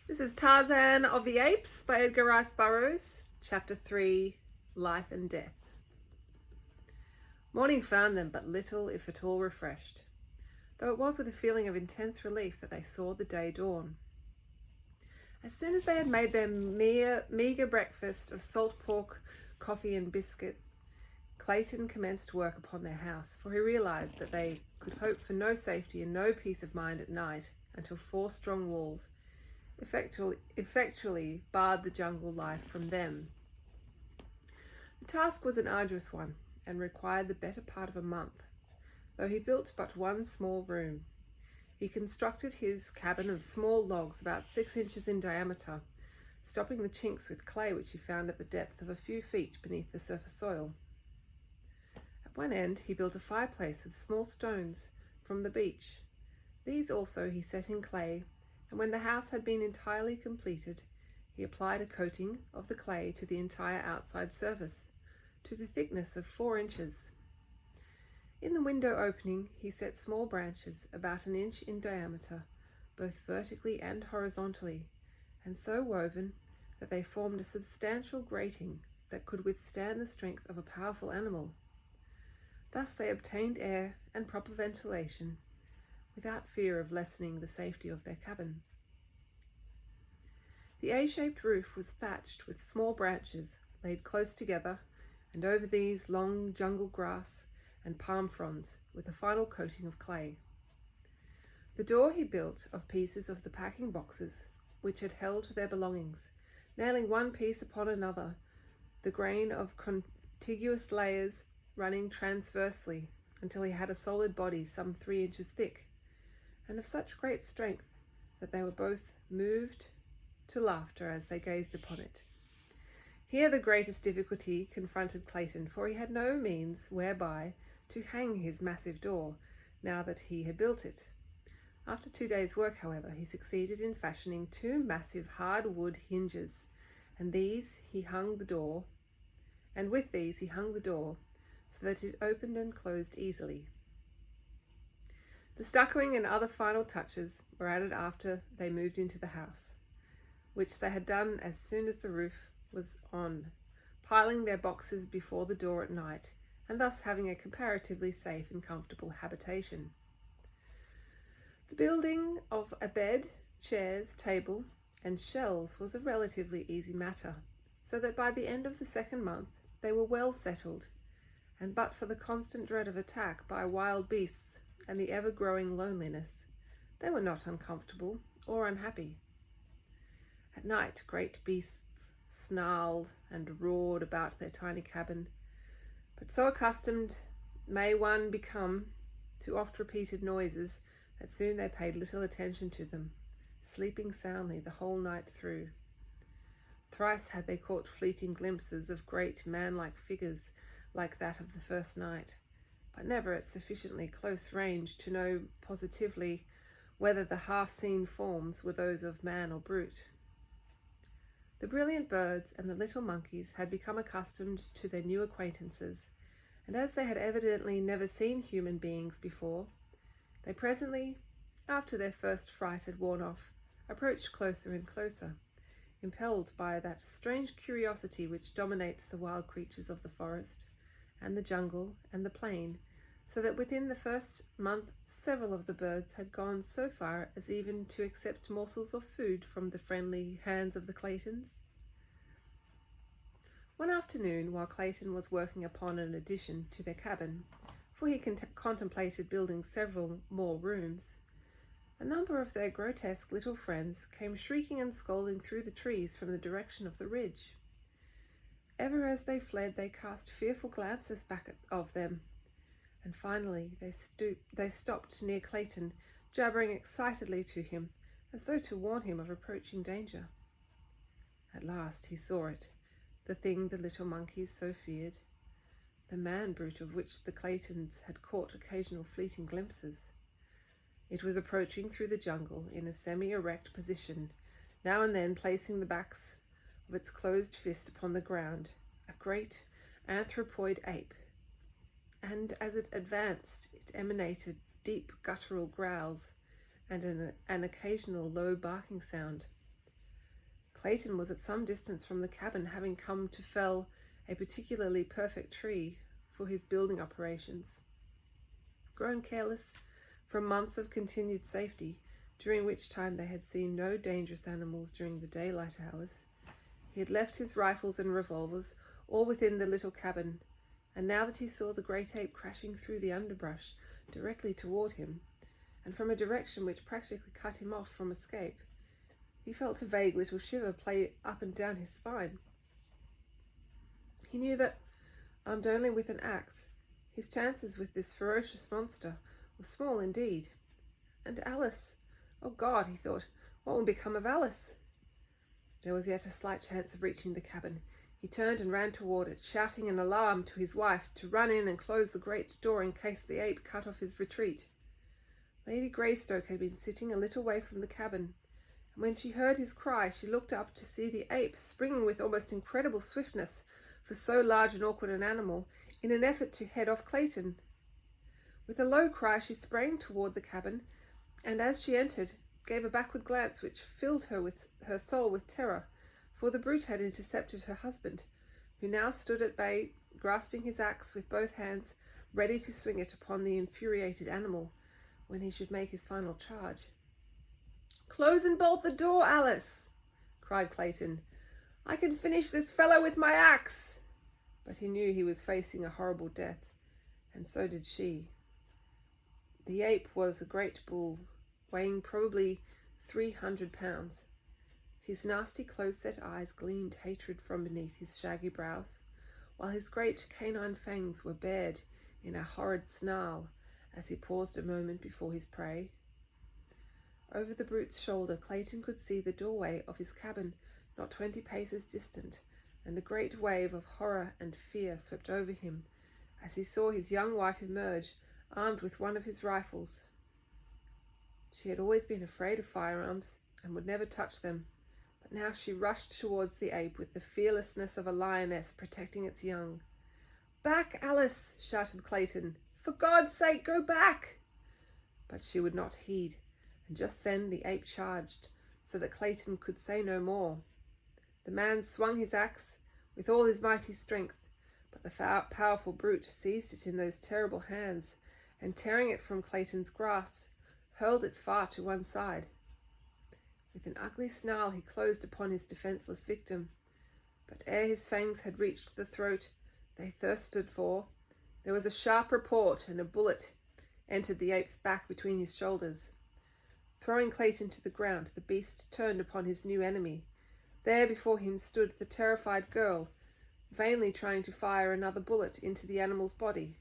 This is Tarzan of the Apes by Edgar Rice Burroughs, Chapter 3, Life and Death. Morning found them but little, if at all, refreshed, though it was with a feeling of intense relief that they saw the day dawn. As soon as they had made their meagre breakfast of salt pork, coffee and biscuit, Clayton commenced work upon their house, for he realized that they could hope for no safety and no peace of mind at night until 4 strong walls effectually barred the jungle life from them. The task was an arduous one and required the better part of a month, though he built but one small room. He constructed his cabin of small logs about 6 inches in diameter, stopping the chinks with clay which he found at the depth of a few feet beneath the surface soil. At one end he built a fireplace of small stones from the beach. These also he set in clay, and when the house had been entirely completed, he applied a coating of the clay to the entire outside surface, to the thickness of 4 inches. In the window opening he set small branches about 1 inch in diameter, both vertically and horizontally, and so woven that they formed a substantial grating that could withstand the strength of a powerful animal. Thus they obtained air and proper ventilation, without fear of lessening the safety of their cabin. The A-shaped roof was thatched with small branches laid close together, and over these long jungle grass and palm fronds with a final coating of clay. The door he built of pieces of the packing boxes which had held their belongings, nailing one piece upon another, the grain of contiguous layers running transversely until he had a solid body some 3 inches thick, and of such great strength that they were both moved to laughter as they gazed upon it. Here the greatest difficulty confronted Clayton, for he had no means whereby to hang his massive door, now that he had built it. After 2 days' work, however, he succeeded in fashioning 2 massive hard-wood hinges, and with these he hung the door, so that it opened and closed easily. The stuccoing and other final touches were added after they moved into the house, which they had done as soon as the roof was on, piling their boxes before the door at night, and thus having a comparatively safe and comfortable habitation. The building of a bed, chairs, table, and shelves was a relatively easy matter, so that by the end of the 2nd month they were well settled, and but for the constant dread of attack by wild beasts and the ever-growing loneliness, they were not uncomfortable or unhappy. At night, great beasts snarled and roared about their tiny cabin, but so accustomed may one become to oft-repeated noises that soon they paid little attention to them, sleeping soundly the whole night through. Thrice had they caught fleeting glimpses of great man-like figures like that of the first night, but never at sufficiently close range to know positively whether the half-seen forms were those of man or brute. The brilliant birds and the little monkeys had become accustomed to their new acquaintances, and as they had evidently never seen human beings before, they presently, after their first fright had worn off, approached closer and closer, impelled by that strange curiosity which dominates the wild creatures of the forest and the jungle and the plain, so that within the first month several of the birds had gone so far as even to accept morsels of food from the friendly hands of the Claytons. One afternoon, while Clayton was working upon an addition to their cabin, for he contemplated building several more rooms, a number of their grotesque little friends came shrieking and scolding through the trees from the direction of the ridge. Ever as they fled, they cast fearful glances back of them, and finally they stopped near Clayton, jabbering excitedly to him, as though to warn him of approaching danger. At last he saw it, the thing the little monkeys so feared, the man-brute of which the Claytons had caught occasional fleeting glimpses. It was approaching through the jungle in a semi-erect position, now and then placing the backs of its closed fist upon the ground, a great anthropoid ape, and as it advanced it emanated deep guttural growls and an occasional low barking sound. Clayton was at some distance from the cabin, having come to fell a particularly perfect tree for his building operations. Grown careless from months of continued safety, during which time they had seen no dangerous animals during the daylight hours, he had left his rifles and revolvers all within the little cabin, and now that he saw the great ape crashing through the underbrush directly toward him, and from a direction which practically cut him off from escape, he felt a vague little shiver play up and down his spine. He knew that, armed only with an axe, his chances with this ferocious monster were small indeed. And Alice, oh God, he thought, what will become of Alice? There was yet a slight chance of reaching the cabin. He turned and ran toward it, shouting an alarm to his wife to run in and close the great door in case the ape cut off his retreat. Lady Greystoke had been sitting a little way from the cabin, and when she heard his cry, she looked up to see the ape springing with almost incredible swiftness for so large and awkward an animal in an effort to head off Clayton. With a low cry, she sprang toward the cabin, and as she entered, gave a backward glance which filled her soul with terror, for the brute had intercepted her husband, who now stood at bay, grasping his axe with both hands, ready to swing it upon the infuriated animal when he should make his final charge. "Close and bolt the door, Alice!" cried Clayton. "I can finish this fellow with my axe!" But he knew he was facing a horrible death, and so did she. The ape was a great bull, weighing probably 300 pounds. His nasty close-set eyes gleamed hatred from beneath his shaggy brows, while his great canine fangs were bared in a horrid snarl as he paused a moment before his prey. Over the brute's shoulder, Clayton could see the doorway of his cabin not 20 paces distant, and a great wave of horror and fear swept over him as he saw his young wife emerge, armed with one of his rifles. She had always been afraid of firearms and would never touch them, but now she rushed towards the ape with the fearlessness of a lioness protecting its young. "Back, Alice!" shouted Clayton. "For God's sake, go back!" But she would not heed, and just then the ape charged, so that Clayton could say no more. The man swung his axe with all his mighty strength, but the powerful brute seized it in those terrible hands, and tearing it from Clayton's grasp, hurled it far to one side. With an ugly snarl he closed upon his defenceless victim, but ere his fangs had reached the throat they thirsted for, there was a sharp report, and a bullet entered the ape's back between his shoulders. Throwing Clayton to the ground, the beast turned upon his new enemy. There before him stood the terrified girl, vainly trying to fire another bullet into the animal's body.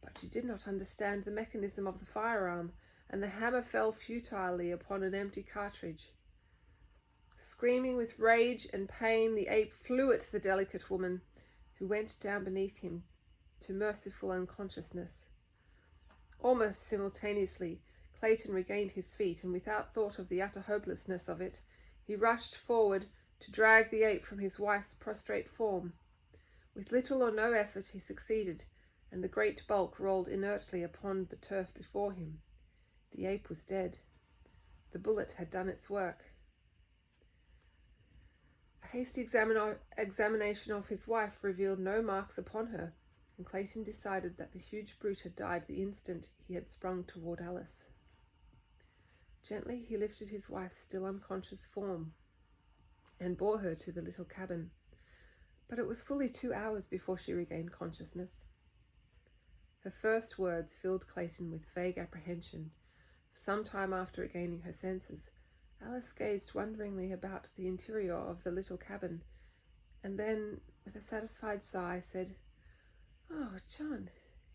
But she did not understand the mechanism of the firearm, and the hammer fell futilely upon an empty cartridge. Screaming with rage and pain, the ape flew at the delicate woman, who went down beneath him to merciful unconsciousness. Almost simultaneously, Clayton regained his feet, and without thought of the utter hopelessness of it, he rushed forward to drag the ape from his wife's prostrate form. With little or no effort he succeeded, and the great bulk rolled inertly upon the turf before him. The ape was dead. The bullet had done its work. A hasty examination of his wife revealed no marks upon her, and Clayton decided that the huge brute had died the instant he had sprung toward Alice. Gently he lifted his wife's still unconscious form and bore her to the little cabin, but it was fully 2 hours before she regained consciousness. Her first words filled Clayton with vague apprehension. For some time after regaining her senses, Alice gazed wonderingly about the interior of the little cabin, and then, with a satisfied sigh, said, "Oh, John,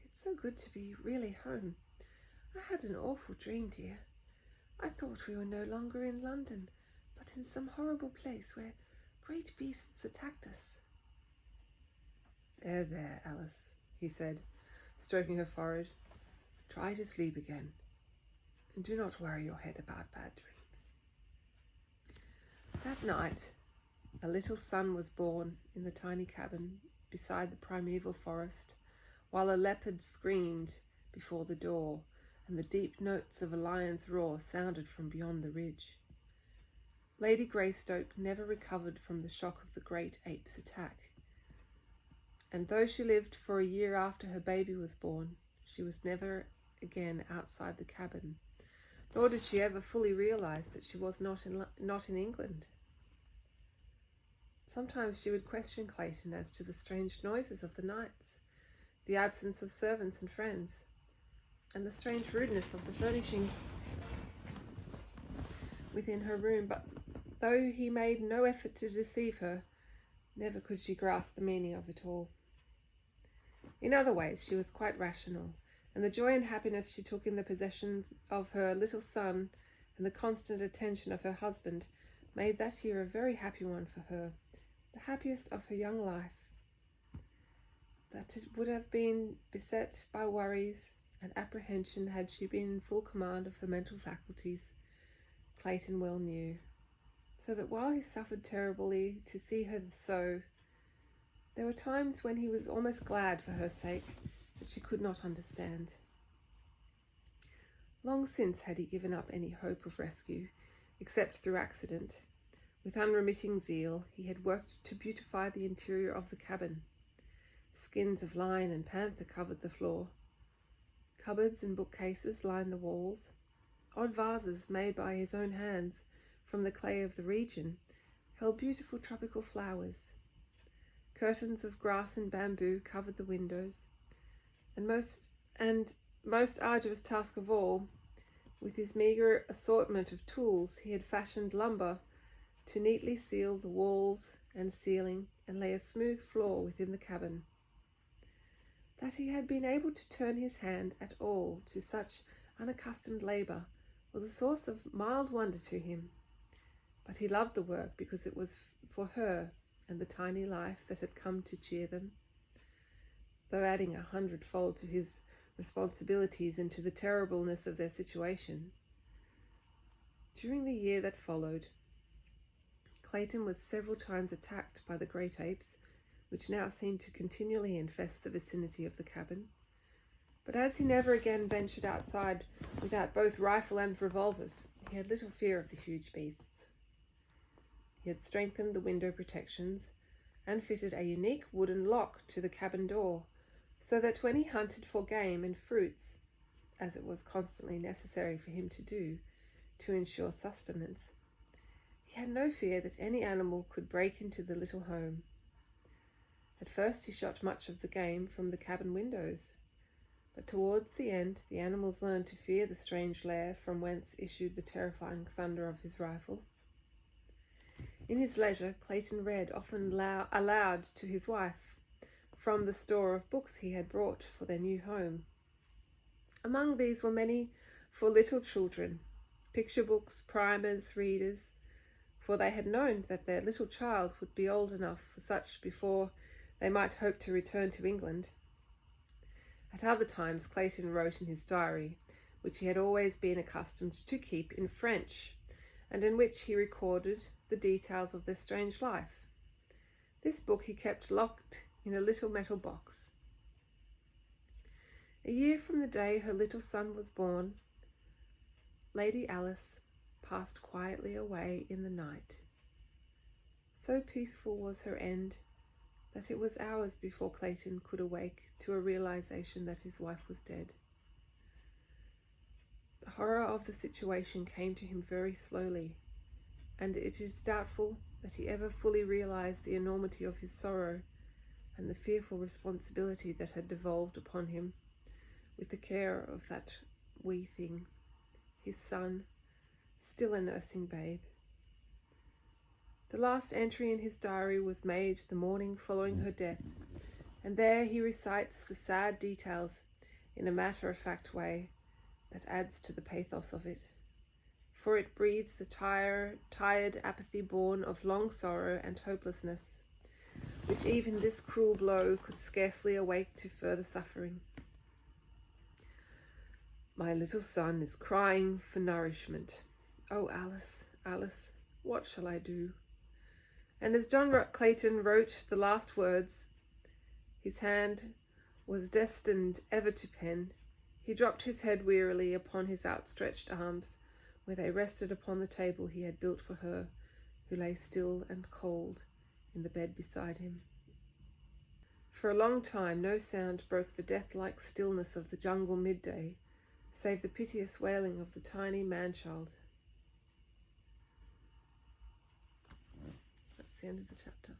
it's so good to be really home. I had an awful dream, dear. I thought we were no longer in London, but in some horrible place where great beasts attacked us." There, Alice," he said, stroking her forehead. "Try to sleep again, and do not worry your head about bad dreams." That night, a little son was born in the tiny cabin beside the primeval forest, while a leopard screamed before the door, and the deep notes of a lion's roar sounded from beyond the ridge. Lady Greystoke never recovered from the shock of the great ape's attack, and though she lived for a year after her baby was born, she was never again outside the cabin, nor did she ever fully realise that she was not in England. Sometimes she would question Clayton as to the strange noises of the nights, the absence of servants and friends, and the strange rudeness of the furnishings within her room, but though he made no effort to deceive her, never could she grasp the meaning of it all. In other ways she was quite rational, and the joy and happiness she took in the possession of her little son and the constant attention of her husband made that year a very happy one for her, the happiest of her young life. That it would have been beset by worries and apprehension had she been in full command of her mental faculties, Clayton well knew, so that while he suffered terribly to see her so, there were times when he was almost glad for her sake that she could not understand. Long since had he given up any hope of rescue, except through accident. With unremitting zeal, he had worked to beautify the interior of the cabin. Skins of lion and panther covered the floor. Cupboards and bookcases lined the walls. Odd vases made by his own hands from the clay of the region held beautiful tropical flowers. Curtains of grass and bamboo covered the windows, and most arduous task of all, with his meagre assortment of tools, he had fashioned lumber to neatly seal the walls and ceiling and lay a smooth floor within the cabin. That he had been able to turn his hand at all to such unaccustomed labour was a source of mild wonder to him, but he loved the work because it was for her and the tiny life that had come to cheer them, though adding 100-fold to his responsibilities and to the terribleness of their situation. During the year that followed, Clayton was several times attacked by the great apes, which now seemed to continually infest the vicinity of the cabin. But as he never again ventured outside without both rifle and revolvers, he had little fear of the huge beasts. He had strengthened the window protections and fitted a unique wooden lock to the cabin door, so that when he hunted for game and fruits, as it was constantly necessary for him to do to ensure sustenance, he had no fear that any animal could break into the little home. At first he shot much of the game from the cabin windows, but towards the end the animals learned to fear the strange lair from whence issued the terrifying thunder of his rifle. In his leisure, Clayton read, often aloud to his wife, from the store of books he had brought for their new home. Among these were many for little children, picture books, primers, readers, for they had known that their little child would be old enough for such before they might hope to return to England. At other times Clayton wrote in his diary, which he had always been accustomed to keep in French, and in which he recorded the details of their strange life. This book he kept locked in a little metal box. A year from the day her little son was born, Lady Alice passed quietly away in the night. So peaceful was her end that it was hours before Clayton could awake to a realization that his wife was dead. The horror of the situation came to him very slowly, and it is doubtful that he ever fully realized the enormity of his sorrow and the fearful responsibility that had devolved upon him with the care of that wee thing, his son, still a nursing babe. The last entry in his diary was made the morning following her death, and there he recites the sad details in a matter-of-fact way that adds to the pathos of it, for it breathes the tired apathy born of long sorrow and hopelessness, which even this cruel blow could scarcely awake to further suffering. My little son is crying for nourishment. Oh, Alice, Alice, what shall I do? And as John Clayton wrote the last words his hand was destined ever to pen, he dropped his head wearily upon his outstretched arms, where they rested upon the table he had built for her, who lay still and cold in the bed beside him. For a long time no sound broke the death-like stillness of the jungle midday, save the piteous wailing of the tiny man-child. That's the end of the chapter.